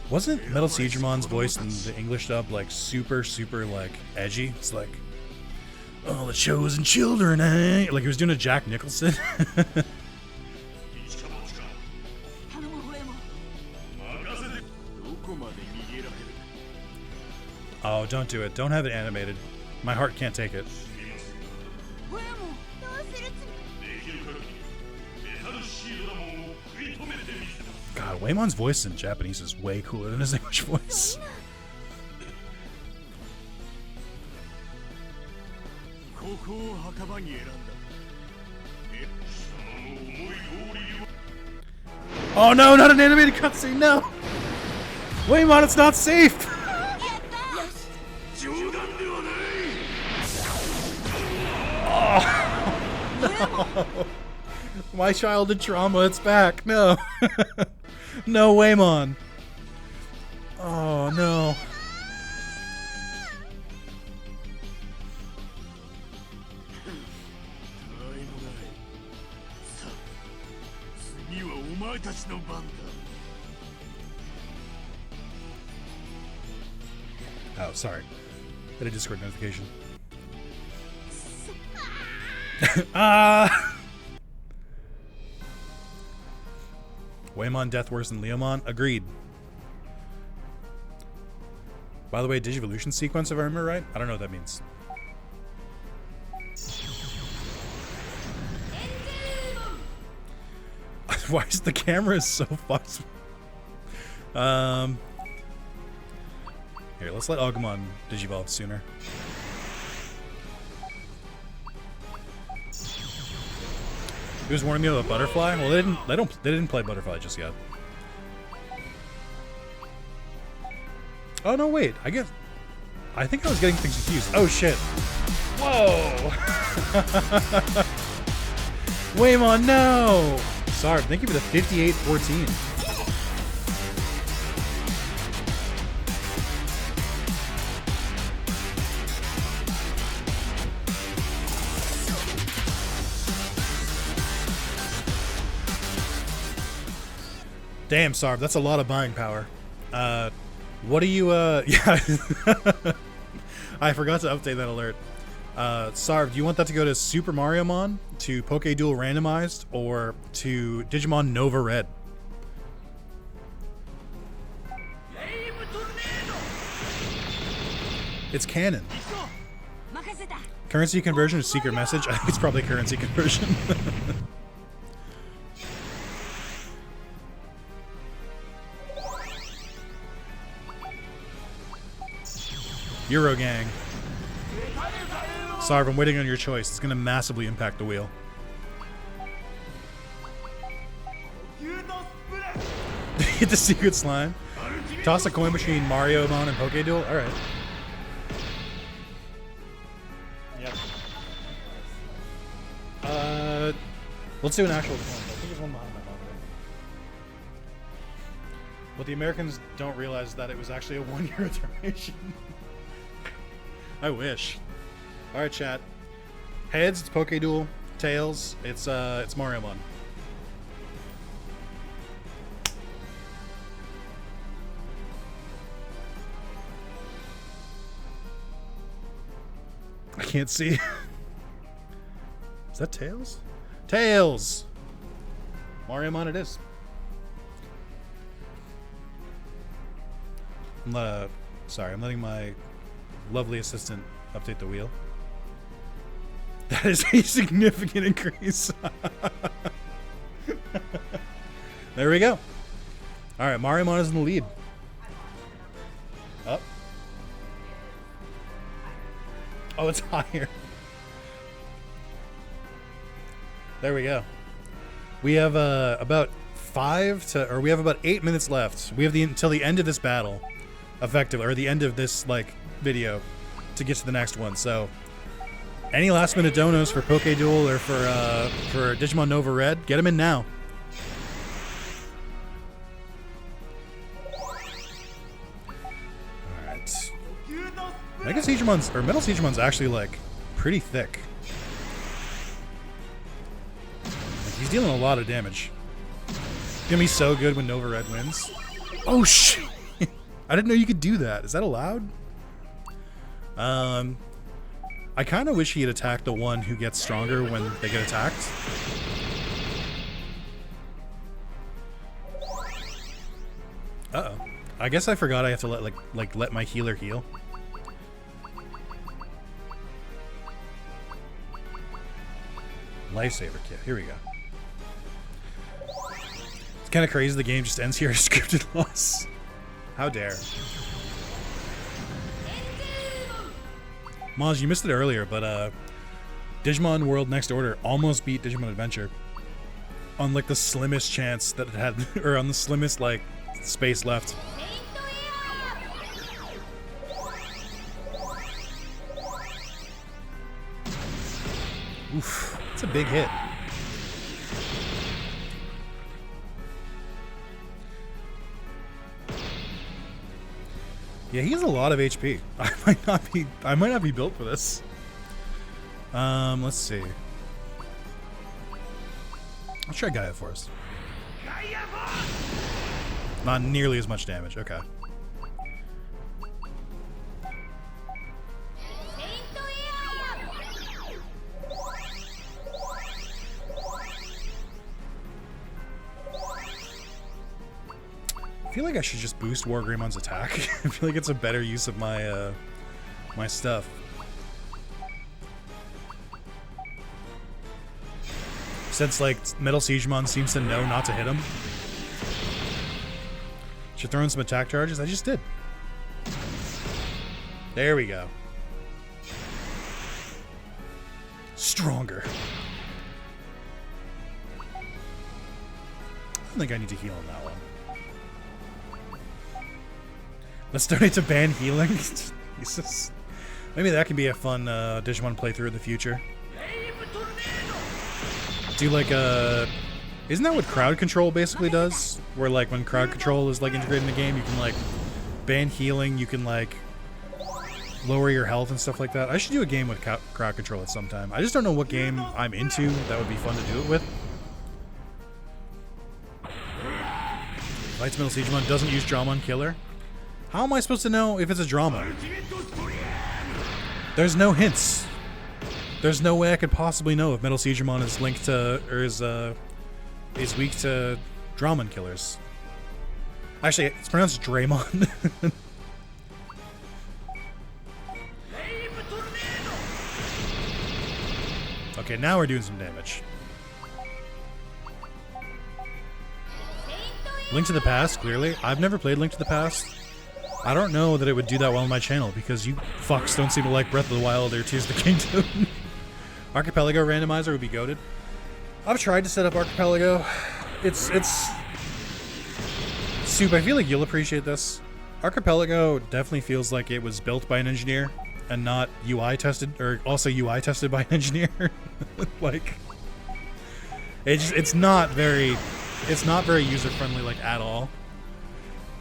Wasn't Metal Siegemon's voice in the English dub like super like edgy? It's like, oh, the chosen children, eh? Like he was doing a Jack Nicholson. Oh, don't do it. Don't have it animated. My heart can't take it. God, Whamon's voice in Japanese is way cooler than his English voice. Oh no, not an animated cutscene, no! Whamon, it's not safe! Oh, no! My childhood trauma, it's back, no! No, Whamon! Oh, no. Oh, sorry. Had a Discord notification. Whamon death worse than Leomon? Agreed. By the way, Digivolution sequence, if I remember right? I don't know what that means. Why is the camera so fucked? Here, let's let Agumon digivolve sooner. He was warning me about Butterfly. Well, they didn't play Butterfly just yet. Oh no, wait. I think I was getting things confused. Oh shit. Whoa. Whamon, no. Sorry, thank you for the 5814. Damn, Sarv, that's a lot of buying power. What do you, yeah. I forgot to update that alert. Sarv, do you want that to go to Super Mario Mon, to PokéDuel Randomized, or to Digimon Nova Red? It's canon. Currency conversion or secret message? I think it's probably currency conversion. Eurogang. Sarv, I'm waiting on your choice. It's going to massively impact the wheel. Hit the secret slime. Toss a coin machine, Mario Mon, and PokéDuel? Alright. Let's do an actual one. I think there's one behind my monitor. What the Americans don't realize is that it was actually a 1-year iteration. I wish. All right, chat. Heads, it's Poké Duel. Tails, it's Whamon. I can't see. Is that Tails? Tails! Whamon it is. Sorry, I'm letting my lovely assistant update the wheel. That is a significant increase. There we go. Alright, Whamon is in the lead. Up. Oh, it's higher. There we go. We have about 8 minutes left. We have until the end of this battle, effectively, or the end of this video, to get to the next one. So, any last minute donos for Poké Duel or for Digimon Nova Red, get them in now. All right. Metal Siegemon's actually pretty thick. He's dealing a lot of damage. It's gonna be so good when Nova Red wins. Oh shit! I didn't know you could do that. Is that allowed? I kind of wish he had attacked the one who gets stronger when they get attacked. Uh-oh. I guess I forgot I have to let my healer heal. Lifesaver kit. Here we go. It's kind of crazy the game just ends here. Scripted loss. How dare. Maj, you missed it earlier, but Digimon World Next Order almost beat Digimon Adventure on the slimmest chance that it had, or on the slimmest space left. Oof, it's a big hit. Yeah, he has a lot of HP. I might not be built for this. Let's see. Let's try Gaia Force. Not nearly as much damage. Okay. I feel like I should just boost Wargreymmon's attack. I feel like it's a better use of my my stuff. Since Metal Siegemon seems to know not to hit him. Should throw in some attack charges. I just did. There we go. Stronger. I don't think I need to heal on that one. Let's donate to ban healing. Jesus. Maybe that can be a fun Digimon playthrough in the future. Do isn't that what crowd control basically does? Where when crowd control is integrated in the game, you can ban healing, you can lower your health and stuff like that. I should do a game with crowd control at some time. I just don't know what game I'm into that would be fun to do it with. Lights Metal Siegemon doesn't use Dramon Killer. How am I supposed to know if it's a drama? There's no hints. There's no way I could possibly know if Metal Siegemon is linked to, or is weak to Dramon Killers. Actually, it's pronounced Draymon. Okay, now we're doing some damage. Link to the Past, clearly. I've never played Link to the Past. I don't know that it would do that well on my channel because you fucks don't seem to like Breath of the Wild or Tears of the Kingdom. Archipelago randomizer would be goated. I've tried to set up Archipelago. It's Soup, I feel like you'll appreciate this. Archipelago definitely feels like it was built by an engineer and not UI tested, or also UI tested by an engineer. It's not very user friendly like at all.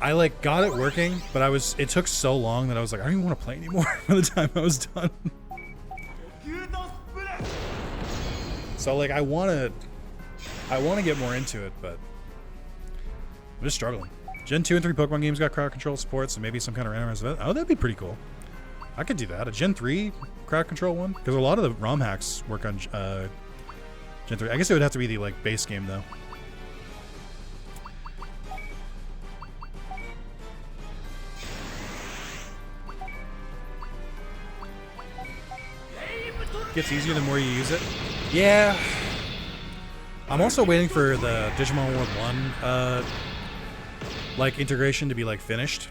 I like got it working, but it took so long that I was like, I don't even want to play anymore by the time I was done. So like I want to get more into it, but I'm just struggling. Gen 2 and 3 Pokemon games got crowd control support, so maybe some kind of randomized event. Oh, that'd be pretty cool. I could do that. A Gen 3 crowd control one? Because a lot of the ROM hacks work on Gen 3. I guess it would have to be the like base game though. Gets easier the more you use it. Yeah. I'm also waiting for the Digimon World 1 like integration to be like finished.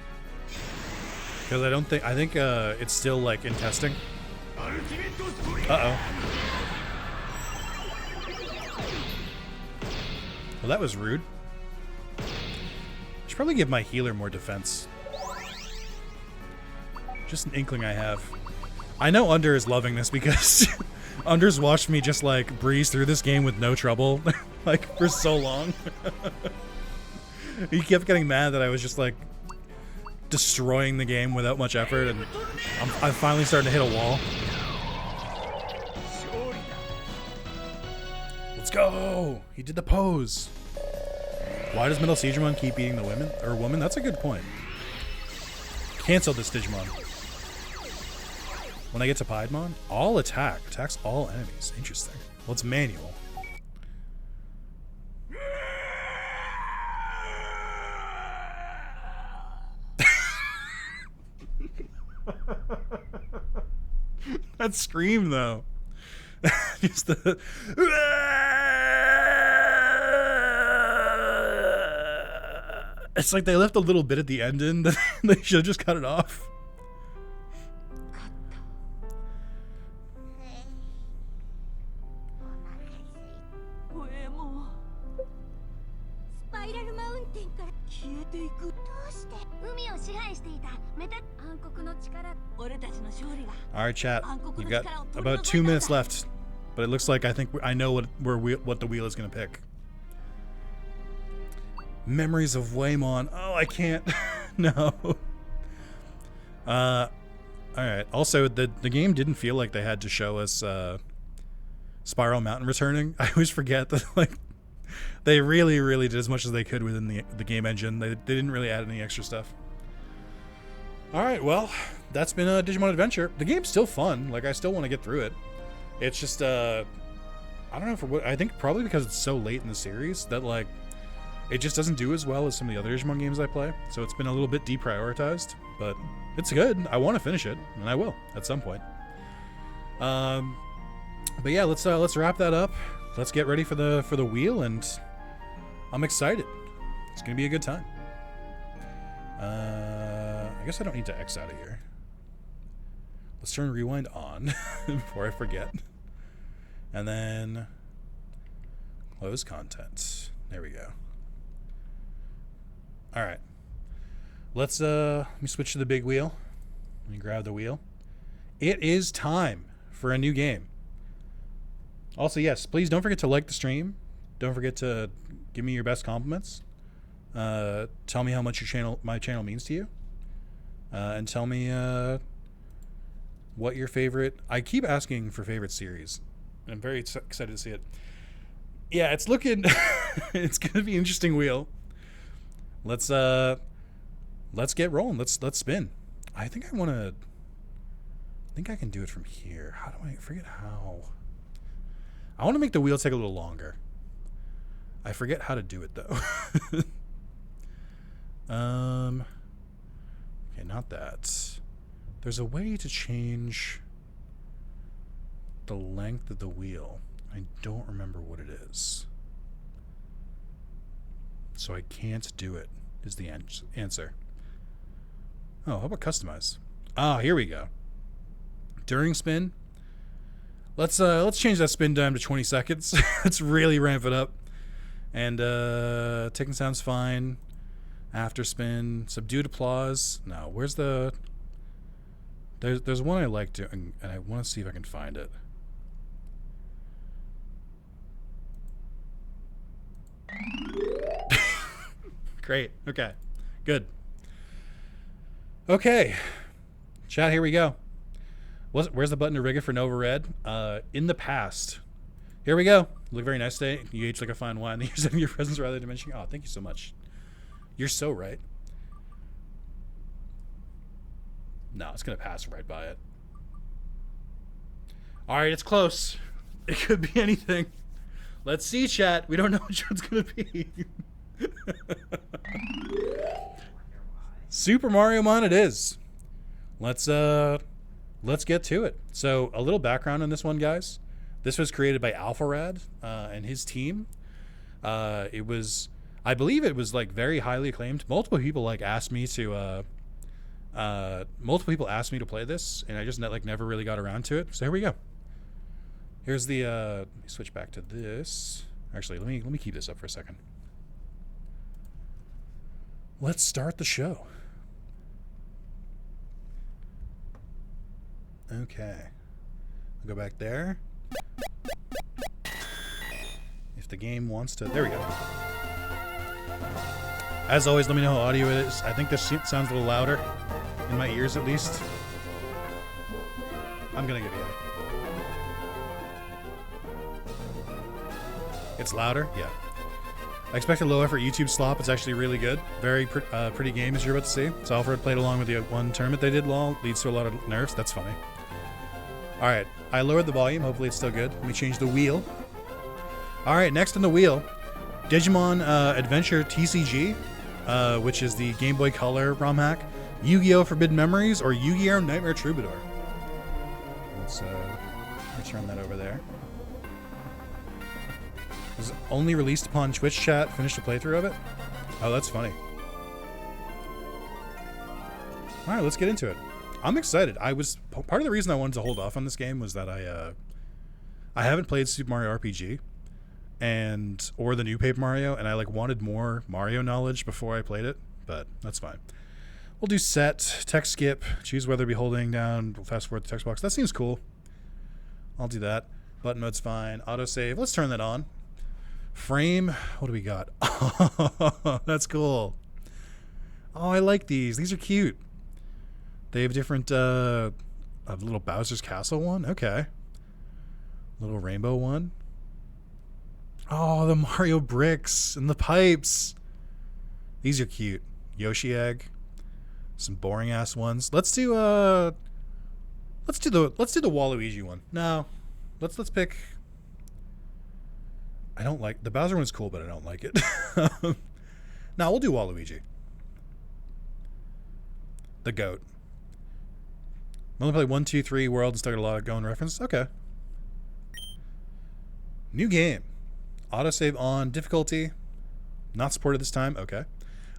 Because I think it's still like in testing. Uh-oh. Well, that was rude. Should probably give my healer more defense. Just an inkling I have. I know Under is loving this because Under's watched me just like breeze through this game with no trouble like for so long. He kept getting mad that I was just like destroying the game without much effort, and I'm finally starting to hit a wall. Let's go! He did the pose. Why does Metal Siegramon keep eating the woman? That's a good point. Cancel this Digimon. When I get to Piedmon, all attacks all enemies. Interesting. Well, it's manual. That scream though. Just the it's like they left a little bit at the end in that they should have just cut it off. Alright, chat. We've got about 2 minutes left, but it looks like I know what the wheel is going to pick. Memories of Whamon. Oh, I can't. No. Alright. Also, the game didn't feel like they had to show us Spiral Mountain returning. I always forget that like they really did as much as they could within the game engine. They didn't really add any extra stuff. Alright, well, that's been a Digimon Adventure. The game's still fun. Like, I still want to get through it. It's just, I don't know for what, I think probably because it's so late in the series that, like, it just doesn't do as well as some of the other Digimon games I play. So it's been a little bit deprioritized, but it's good. I want to finish it, and I will at some point. But yeah, let's wrap that up. Let's get ready for the wheel, and I'm excited. It's gonna be a good time. I guess I don't need to X out of here. Let's turn rewind on before I forget. And then close content. There we go. Alright. Let me switch to the big wheel. Let me grab the wheel. It is time for a new game. Also, yes, please don't forget to like the stream. Don't forget to give me your best compliments. Tell me how much my channel means to you. And tell me what your favorite... I keep asking for favorite series. I'm very excited to see it. Yeah, it's looking... it's going to be an interesting wheel. Let's get rolling. Let's spin. I think I want to... I think I can do it from here. How do I... forget how... I want to make the wheel take a little longer. I forget how to do it, though. Okay, not that. There's a way to change the length of the wheel. I don't remember what it is. So I can't do it, is the answer. Oh, how about customize? Ah, here we go. During spin, let's change that spin time to 20 seconds. Let's really ramp it up. And ticking sounds fine. After spin, subdued applause. No, where's the... There's one I like to, and I want to see if I can find it. Great. Okay. Good. Okay. Chat, here we go. Where's the button to rig it for Nova Red? In the past. Here we go. Look very nice today. You age like a fine wine. You're sending your presents rather than mentioning. Oh, thank you so much. You're so right. No, it's going to pass right by it. All right, it's close. It could be anything. Let's see, chat. We don't know which one's going to be. Super Mario Mon it is. Let's get to it. So, a little background on this one, guys. This was created by Alpharad and his team. It was, I believe it was like very highly acclaimed. Multiple people asked me to play this, and I just never really got around to it. So here we go. Here's the let me switch back to this. Actually, let me keep this up for a second. Let's start the show. Okay. I'll go back there. If the game wants to... There we go. As always, let me know how audio it is. I think this sounds a little louder. In my ears, at least. I'm gonna give you a... It's louder? Yeah. I expected low effort YouTube slop. It's actually really good. Very pretty game, as you're about to see. So Alfred played along with the one tournament they did. Leads to a lot of nerfs. That's funny. Alright, I lowered the volume. Hopefully it's still good. Let me change the wheel. Alright, next on the wheel, Digimon Adventure TCG, which is the Game Boy Color ROM hack, Yu-Gi-Oh! Forbidden Memories, or Yu-Gi-Oh! Nightmare Troubadour. Let's return that over there. It was only released upon Twitch chat. Finished a playthrough of it. Oh, that's funny. Alright, let's get into it. I'm excited. Part of the reason I wanted to hold off on this game was that I haven't played Super Mario RPG or the new Paper Mario, and I wanted more Mario knowledge before I played it, but that's fine. We'll do set, text skip, choose whether to be holding down, fast forward the text box. That seems cool. I'll do that. Button mode's fine. Autosave. Let's turn that on. Frame. What do we got? Oh, that's cool. Oh, I like these. These are cute. They have different, a little Bowser's Castle one. Okay. Little rainbow one. Oh, the Mario bricks and the pipes. These are cute. Yoshi egg. Some boring ass ones. Let's do the Waluigi one. No. Let's pick. I don't like the Bowser one's cool, but I don't like it. Now we'll do Waluigi. The goat. I'm only play 1, 2, 3 world and still got a lot of going reference. Okay. New game. Autosave on. Difficulty. Not supported this time. Okay.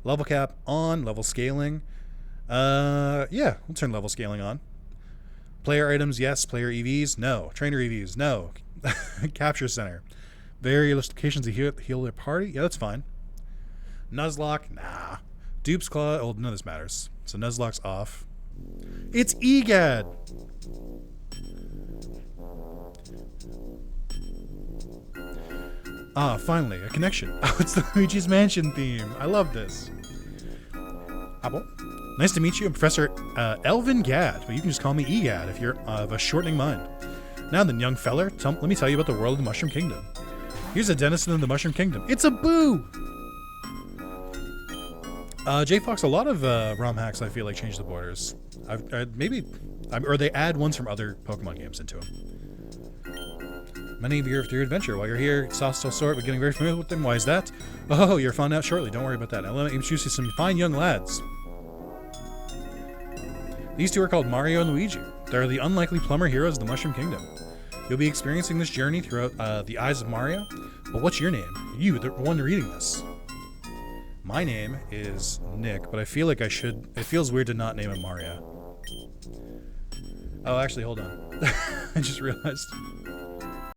Level cap on. Level scaling. Yeah, we'll turn level scaling on. Player items, yes. Player EVs, no. Trainer EVs, no. Capture center. Various locations to heal their party. Yeah, that's fine. Nuzlocke, nah. Dupe's Claw, oh, none of this matters. So Nuzlocke's off. It's EGAD! Ah, finally, a connection. Oh, it's the Luigi's Mansion theme. I love this. Apple. Nice to meet you. I'm Professor Elvin Gad, but you can just call me EGAD if you're of a shortening mind. Now then, young feller, let me tell you about the world of the Mushroom Kingdom. Here's a denizen of the Mushroom Kingdom. It's a boo! J Fox, a lot of ROM hacks I feel like change the borders. Or they add ones from other Pokemon games into them. Many of you are through adventure. While you're here, soft still sort, but getting very familiar with them. Why is that? Oh, you're found out shortly. Don't worry about that. Now let me introduce you to some fine young lads. These two are called Mario and Luigi. They're the unlikely plumber heroes of the Mushroom Kingdom. You'll be experiencing this journey throughout the eyes of Mario. But what's your name? You, the one reading this. My name is Nick, but I feel like I should... It feels weird to not name him Mario. Oh, actually, hold on. I just realized.